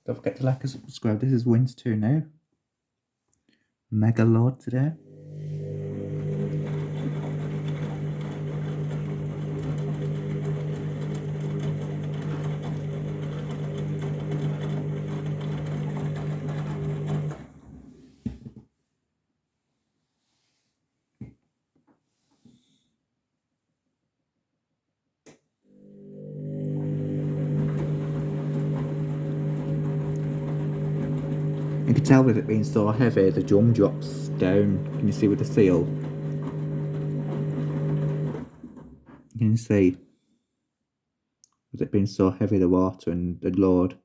Don't forget to like and subscribe. This is Wins 2 now. Mega Lord today. You can tell with it being so heavy, the drum drops down. Can you see with the seal? Can you see? With it being so heavy, the water and the load.